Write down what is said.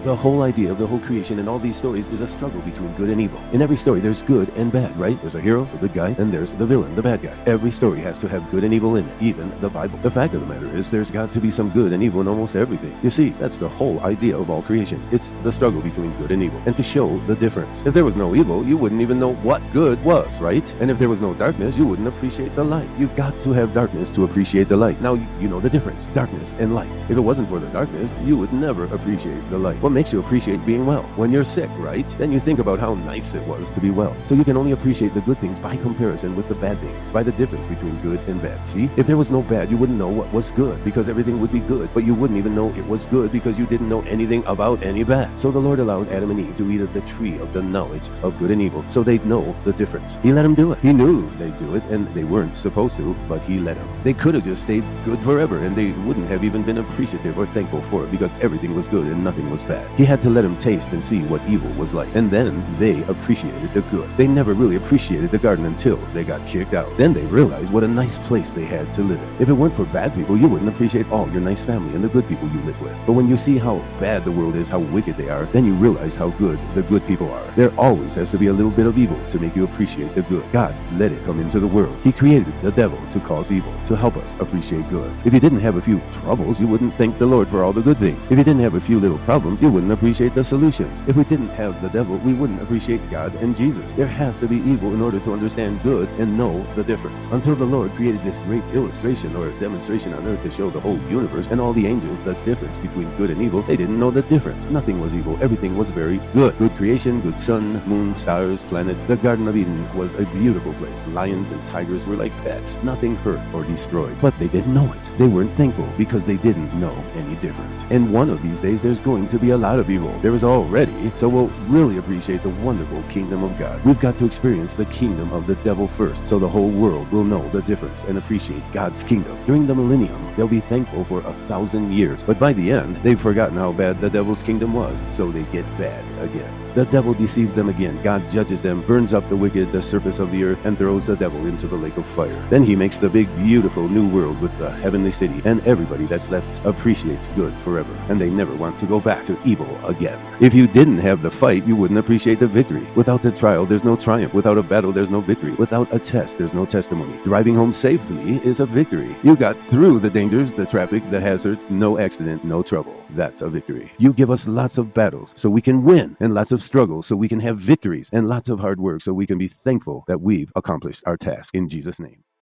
The whole idea of the whole creation in all these stories is a struggle between good and evil. In every story, there's good and bad, right? There's a hero, a good guy, and there's the villain, the bad guy. Every story has to have good and evil in it, even the Bible. The fact of the matter is, there's got to be some good and evil in almost everything. You see, that's the whole idea of all creation. It's the struggle between good and evil, and to show the difference. If there was no evil, you wouldn't even know what good was, right? And if there was no darkness, you wouldn't appreciate the light. You've got to have darkness to appreciate the light. Now, you know the difference, darkness and light. If it wasn't for the darkness, you would never appreciate the light. What makes you appreciate being well? When you're sick, right? Then you think about how nice it was to be well. So you can only appreciate the good things by comparison with the bad things, by the difference between good and bad. See, if there was no bad, you wouldn't know what was good, because everything would be good, but you wouldn't even know it was good because you didn't know anything about any bad. So the Lord allowed Adam and Eve to eat of the tree of the knowledge of good and evil, so they'd know the difference. He let them do it. He knew they'd do it, and they weren't supposed to, but he let them. They could have just stayed good forever, and they wouldn't have even been appreciative or thankful for it, because everything was good and nothing was bad. He had to let them taste and see what evil was like, and then they appreciated the good. They never really appreciated the garden until they got kicked out. Then they realized what a nice place they had to live in. If it weren't for bad people, you wouldn't appreciate all your nice family and the good people you live with. But when you see how bad the world is, how wicked they are, then you realize how good the good people are. There always has to be a little bit of evil to make you appreciate the good. God let it come into the world. He created the devil to cause evil, to help us appreciate good. If you didn't have a few troubles, you wouldn't thank the Lord for all the good things. If you didn't have a few little problems, you wouldn't appreciate the solutions. If we didn't have the devil, we wouldn't appreciate God and Jesus. There has to be evil in order to understand good and know the difference. Until the Lord created this great illustration or demonstration on earth to show the whole universe and all the angels the difference between good and evil, they didn't know the difference. Nothing was evil. Everything was very good. Good creation, good sun, moon, stars, planets. The Garden of Eden was a beautiful place. Lions and tigers were like pets. Nothing hurt or destroyed. But they didn't know it. They weren't thankful because they didn't know any different. And one of these days, there's going to be a lot of evil. There is already, so we'll really appreciate the wonderful kingdom of God. We've got to experience the kingdom of the devil first, so the whole world will know the difference and appreciate God's kingdom. During the millennium, they'll be thankful for 1,000 years, but by the end, they've forgotten how bad the devil's kingdom was, so they get bad again. The devil deceives them again. God judges them, burns up the wicked, the surface of the earth, and throws the devil into the lake of fire. Then he makes the big, beautiful new world with the heavenly city, and everybody that's left appreciates good forever, and they never want to go back to evil again. If you didn't have the fight, you wouldn't appreciate the victory. Without the trial, there's no triumph. Without a battle, there's no victory. Without a test, there's no testimony. Driving home safely is a victory. You got through the dangers, the traffic, the hazards, no accident, no trouble. That's a victory. You give us lots of battles so we can win, and lots of struggles so we can have victories, and lots of hard work so we can be thankful that we've accomplished our task. In Jesus' name.